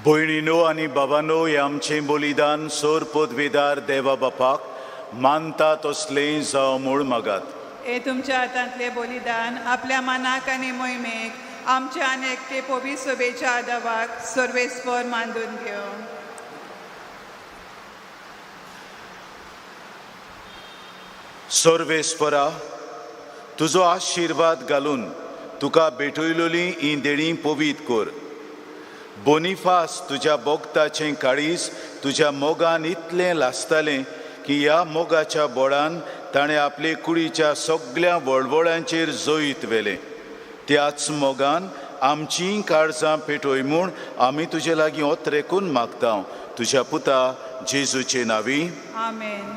भयणीनो आनी बाबांनो, हे आमचें बलिदान सोर पदवेदार देवा बापाक मानता तसलें जावं म्हूण मागात. हे तुमच्या हातांतले बलिदान आपल्या मनाक आनी मोहिमेक आमच्या आनी एकटे पवित्र सभेच्या आदावाक सर्वेस्पर मानून घेवं. सर्वेस्परा, तुजो आशिर्वाद घालून तुका भेटयलोली ही देणी पवित्र कर. बोनिफास, तुज्या भोगताचें काळीज तुज्या मोगान इतलें लासतालें की ह्या मोगाच्या बोडान ताणें आपले कुडीच्या सगळ्या वळवळांचेर जोईत वेलें. त्याच मोगान आमचीं काळजां पेटोय म्हूण आमी तुजे लागीं ओत्रेकून मागता, तुज्या पुता जेजूचे नांवी. आमेन.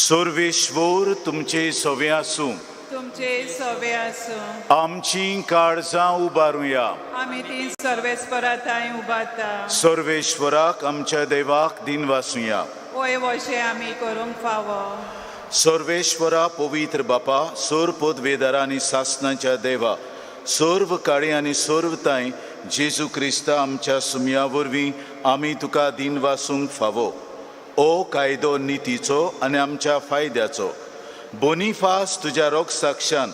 सर्वेश्वर तुमचे सवे आसूं. तुमचे सवे आसूं. आमचीं काळजां उबारुया. आमी ती सर्वेस्पराताय उबारता. सर्वेश्वराक आमच्या देवाक दिन वासुया. ओय वशें आमी करूंक फावो. सर्वेश्वरा पवित्र बापा, सोर पदवेदारा आनी सासणाच्या देवा, सर्व काळी आनी सर्वताय जेजू क्रिस्ता आमच्या सुमया वरवीं आमी तुका दिन वासूंक फावो. ओ कायदो नितीचो आनी आमच्या फायद्याचो. बोनिफास तुज्या रोग साक्षान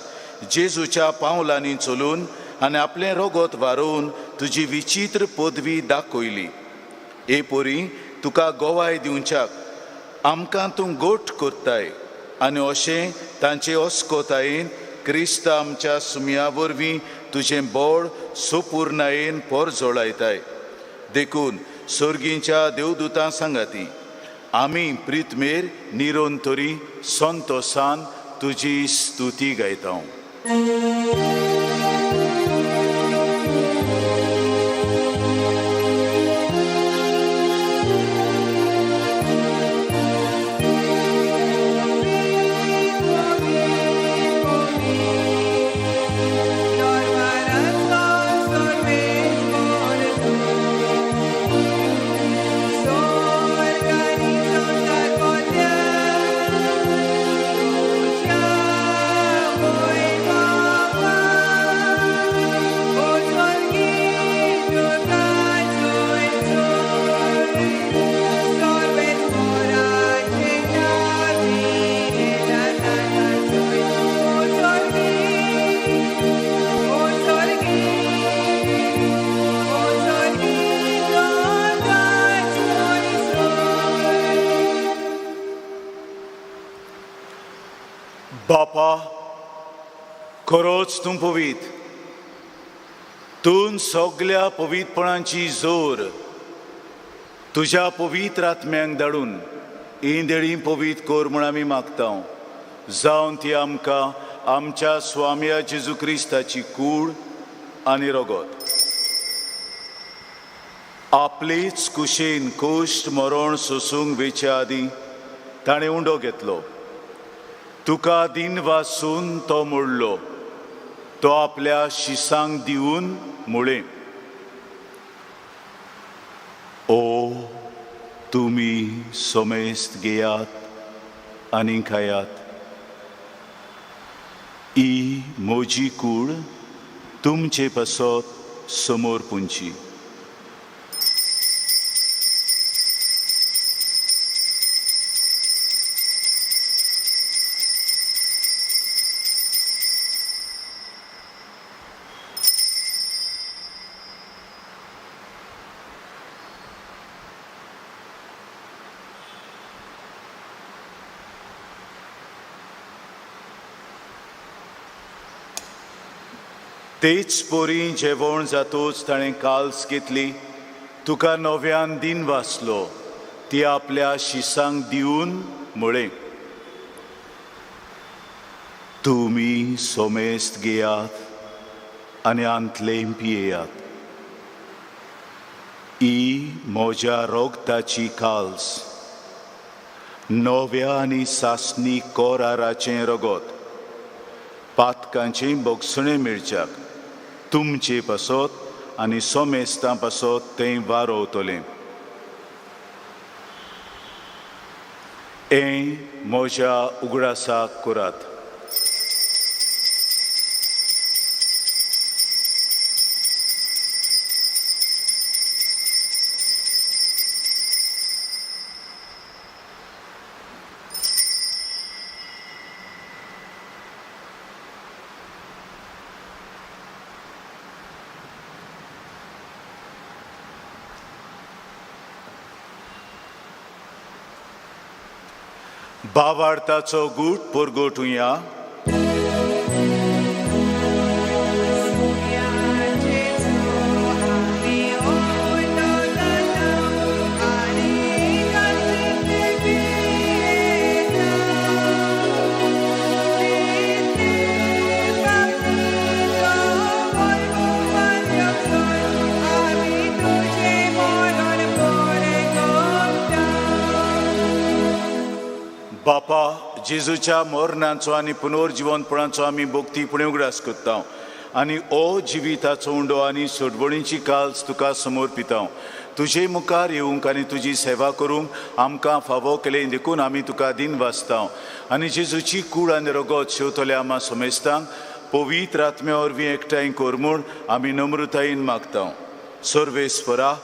जेजूच्या पावलांनी चलून आनी आपलें रोगोत वारोवन तुजी विचित्र पदवी दाखयली. हे पोरी तुका गोवाय दिवच्याक आमकां तूं गोठ करताय आनी अशें तांचे ओस्कोतायेन क्रिस्ता आमच्या सुमया वरवीं तुजें बोड सुपूर्णायेन परजोळायताय. देखून सर्गींच्या देवदूतां सांगाती आमी प्रितमेर निरोंतरी संतोसान तुजी स्तुती गायता. बापा, खरोच तूं पवित्र. तूं सगळ्या पवित्रपणांची जोर तुज्या पवित्र आत्म्यांक धाडून ही देणी पवित्र कर म्हूण आमी मागता. जावन ती आमकां आमच्या स्वाम्या जेजू क्रिस्ताची कूड आनी रोगोत. आपलीच कुशेन कोश्ट मरण सोसूंक वेच्या आदीं ताणें उंडो घेतलो. तुका दिन वासून तो मोडलो. तो आपल्या शिसांक दिवन मुळे. ओ तुमी सोमेस्त घेयात आनी खायात. ही म्हजी कूड तुमचे पासत समोर पुंची. तेच पोरी जेवण जातूच ताणें काल्स घेतली. तुका नव्यान दिन वाचलो. ती आपल्या शिसांक दिवन म्हळे, तुमी सोमेस्त घेयात आनी आंतलें पियेयात. ही म्हज्या रोगताची काल्स, नव्या आनी सासणी कोराराचें रगत, पातकांचें बोगसणें मेळच्याक तुमचे पासत आनी सोमेस्तां पासत तें वारोवतलें. हें म्हज्या उगडासाक करात. भावार्थाचो गूट परगोटुया. बापा, जेजूच्या मरणाचो आनी पुनर्जिवनपणाचो आमी भोगतीपणे उगडास करता आनी ओ जिविताचो उंडो आनी सोडवणीची काल्स तुका समर्पिता. तुजे मुखार येवंक आनी तुजी सेवा करूंक आमकां फावो केले देखून आमी तुका दिन वाचता आनी जेजूची कूड आनी रगत शेवतले आमा समेस्तांक पवित्र आत्म्या वरवीं एकठांय कर म्हूण आमी नम्रतायेन मागता. सर्वेस्परा,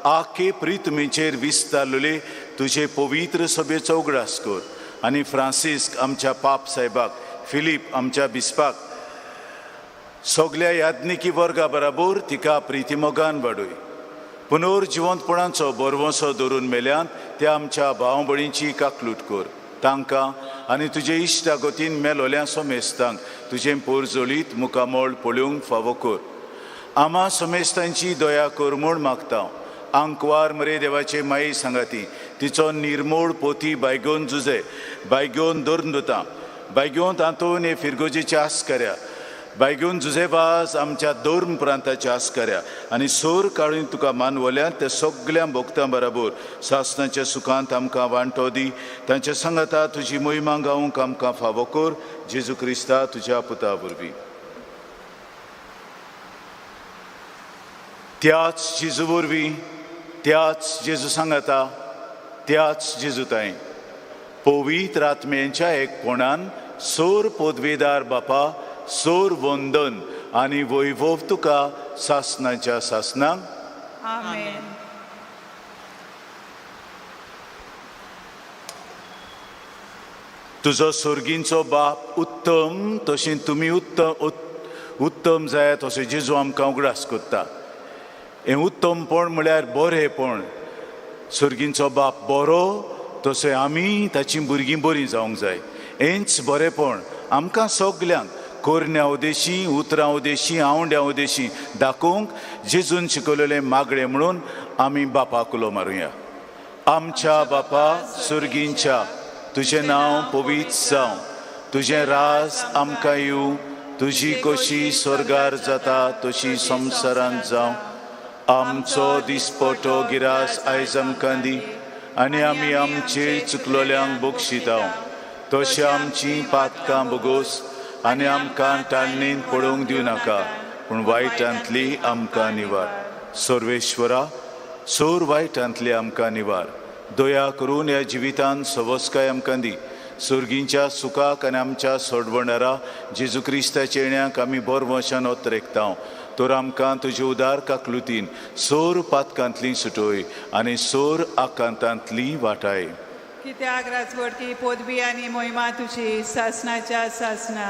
आखे प्रितमेचेर विस्तारलेले तुजे पवित्र सभेचो उगडास कर आनी फ्रांसिस्क आमच्या पाप साहेबाक, फिलीप आमच्या बिस्पाक, सगळ्या याज्ञिकी वर्गा बराबर तिका प्रितीमोगान वाडय. पुनर्जिवंतपणाचो बरवंसो धरून मेल्यान त्या आमच्या भाव भयणींची काकलूट कर. तांकां आनी तुजे इश्टागतीन मेलोल्या समेस्तांक तुजें पोरजोळीत मुखामोळ पळोवंक फावो कर. आमा समेस्तांची दया कर म्हूण मागता. आंकवार मरे देवाचे माई सांगाती तिचो निर्मोळ पोती बायगोन जुजे, बायगोन दोर्नदुता, बायगोन तांतून हे फिरगोजेच्या आस्कऱ्या, बायगोन जुजेबाज आमच्या दोर्म प्रांताच्या आस्कऱ्या आनी सोर काडून तुका मानवल्यान त्या सगळ्या भोगतां बराबर सासणाच्या सुखांत आमकां वांटो दी. तांच्या सांगाता तुजी मोहिमा गावूंक आमकां फावो कर. जेजू क्रिस्ता तुज्या पुता वरवीं. त्याच जेजू वरवीं, त्याच जेजू सांगाता, त्याच जेजूताय पवित्र आत्म्यांच्या एकपणान सोर पदवेदार बापा, सोर वंदन आनी वैभव तुका सासणाच्या सासनांक. आमेन. तुजो सोर्गींचो बाप उत्तम तशें तुमी उत्तम जाय तसो जेजू आमकां उगडास करता. हें उत्तमपण म्हळ्यार बरेंपण. सुर्गींचो बाप बरो तशें आमी ताची भुरगीं बरीं जावंक जाय. हेंच बरेंपण आमकां सगल्यांक कोरण्या उदेशी, उतरां उदेशी, आवंड्या उदेशी दाखोवंक जेजून शिकयलेलें मागणें म्हणून आमी बापाक उलो मारुया. आमच्या बापा सुर्गींच्या, तुजें नांव पवित्र जावं, तुजें राज आमकां येवं, तुजी कशी स्वर्गार जाता तशी संवसारांत जावं. आमचो दिसपटो गिरास आयज आमकां दी आनी आमी आमचे चुकलोल्यांक बक्षिता तशें आमची पातकां बोगोस आनी आमकां टाळणेन पडोवंक दिवं नाका पूण वायटांतली आमकां निवार. सर्वेश्वरा, सोर वायटांतली आमकां निवार. दया करून ह्या जिवितांत सवस्काय आमकां दी. सुर्गींच्या सुखाक आनी आमच्या सोडवणारा जेजू क्रिस्ताच्या येण्याक आमी बरवशान ओतरेकता. तर आमकां तुजे उदार काकलुतीन सोर पातकांतली सुटोय आनी सोर आकांतांतली वाटाय. कित्याक राजवटी पदवी आनी मोहिमा तुजी सासणाच्या सासना.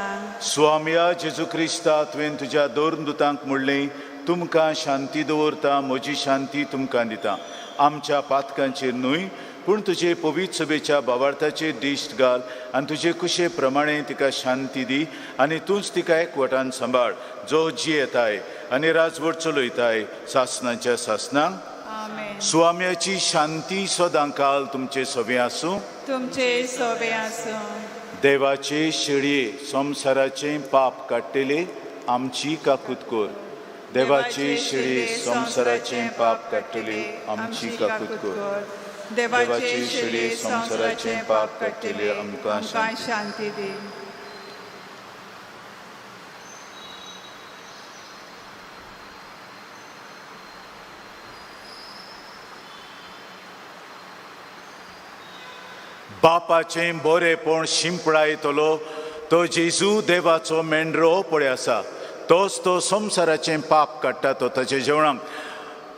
स्वाम्या जेजू क्रिस्ता, तुवें तुज्या दोन दुतांक म्हणलें, तुमकां शांती दवरता, म्हजी शांती तुमकां दिता. आमच्या पातकांचेर न्हय पूण तुजे पवित्र सभेच्या भावार्थाचेर दिश्ट घाल आनी तुजे कुशे प्रमाणें तिका शांती दी आनी तूंच तिका एकवटान सांबाळ, जो जी येताय आनी राजवट चलयताय सासणाच्या सासनांक. आमेन. स्वाम्याची शांती सदां काल तुमचे सोबे आसूं. तुमचे सोबे आसूं. देवाचे शेळये संवसाराचें पाप काडटेले आमची काकूत कर. देवाचे शेळये संवसाराचें पाप काडटले आमची काकूत कर. देवाचे शेळये संवसाराचें पाप काडटले आमकां शांती दी. बापाचें बरेंपण शिंपळा येतलो तो जेजू देवाचो मेंढरो पळय आसा. तोच तो संवसाराचें पाप काडटा. तो ताचे जेवणाक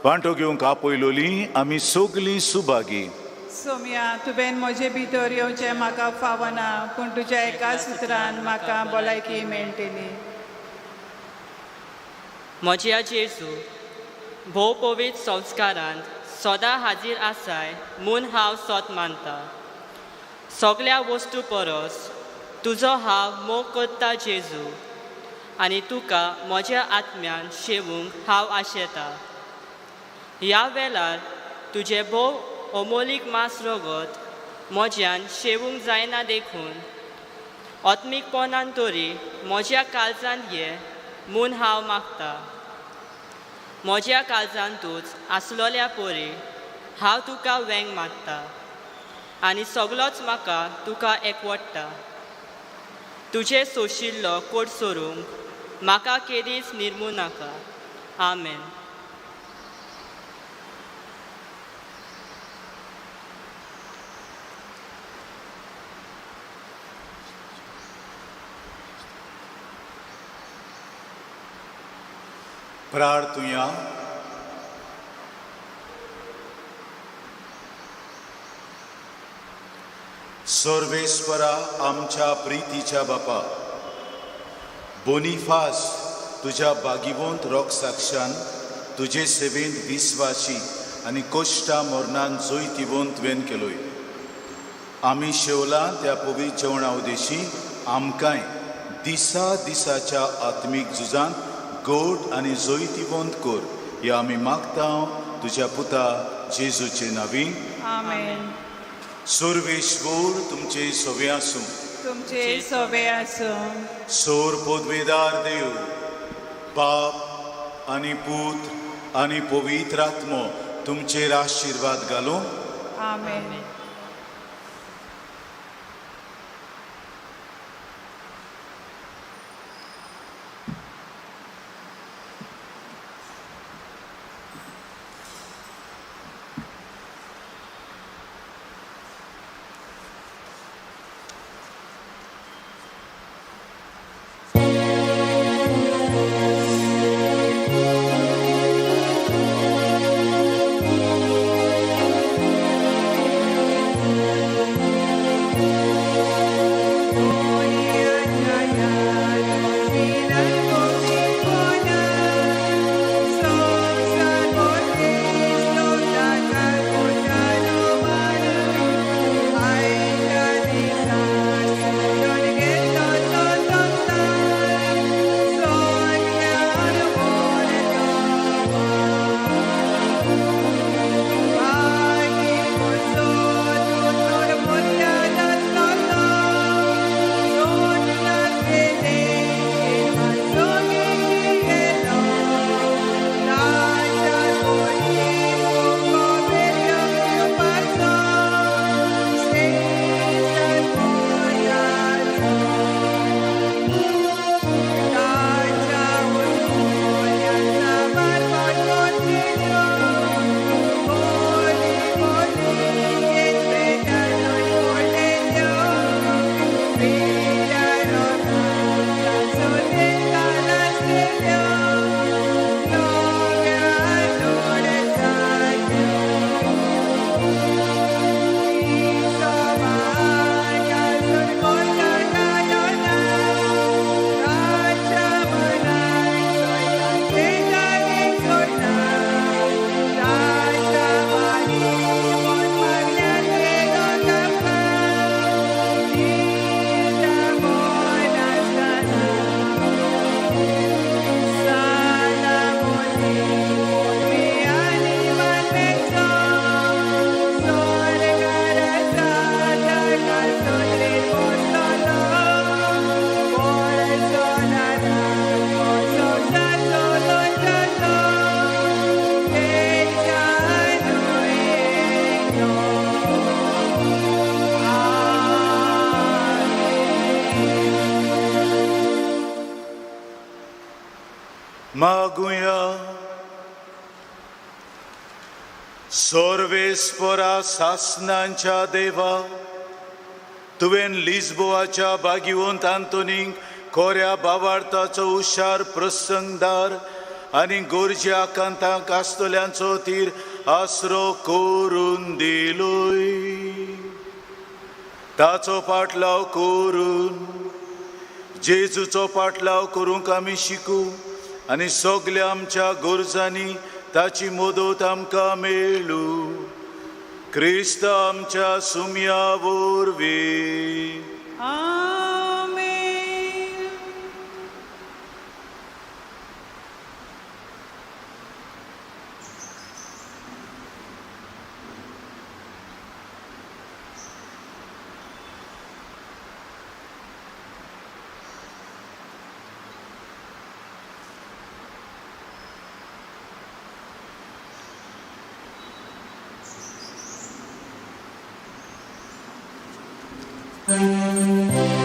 वांटो घेवंक आपयलोली आमी सगलीं सुभागी. सोम्या, तुवें म्हजे भितर येवचें म्हाका फावना पूण तुज्या एका सुत्रान म्हाका भलायकी मेळटली. म्हज्या जेजू, भोव पवित्र संस्कारांत सदां हाजीर आसाय म्हूण हांव सोत मानता. सगळ्या वस्तू परस तुजो हांव मोग करता जेजू, आनी तुका म्हज्या आत्म्यान शेवूंक हांव आशेतां. ह्या वेळार तुजे भोव अमोलीक मास रगत म्हज्यान शेवूंक जायना देखून आत्मीकपणान तरी म्हज्या काळजांत ये म्हूण हांव मागतां. म्हज्या काळजांतूच आसलोल्या परी हांव तुका वेंग मागतां, आनी सगळोच म्हाका तुका एकवटता. तुजे सोशिल्लो कोट सोरूंक म्हाका केदीच निर्मू नाका. आमेन. प्रार्थुया. सर्वेस्परा आमच्या प्रितीच्या बापा, बोनिफास तुझ्या बागिवंत रोगसाक्षान तुजे सेवेंत विस्वासी आनी कोश्टा मोरणान जोयतिवंत तुवें केलोय. आमी शेवलां त्या पवित्र जेवणा उदेशी आमकांय दिसा दिसाच्या आत्मीक झुजांत गोड आनी जोयतिवंत कोर. हे आमी मागता तुज्या पुता जेजूचे नांवी. आमेन. सर्वेश्वर तुमचे सोवे आसूं. तुमचे सोबे आसूं. सोर पोदवेदार देव, बाप आनी पूत आनी पवित्र आत्मो तुमचेर आशिर्वाद घालो. आमेन. मागुया. सर्वेस्परा सासनांच्या देवा, तुवें लिस्बोवाच्या बागिवंत आंतोनीक कोऱ्या भावार्थाचो हुशार प्रसंगदार आनी गोरज्या आकांतांक आस्तोल्यांचो तीर आसरो करून दिलोय. ताचो पाटलाव करून जेजूचो पाटलाव करूंक आमी शिकू आनी सगल्या आमच्या गरजांनी ताची मदत आमकां मेळू. क्रिस्त आमच्या सुमया वरवीं आमेन. Thank you.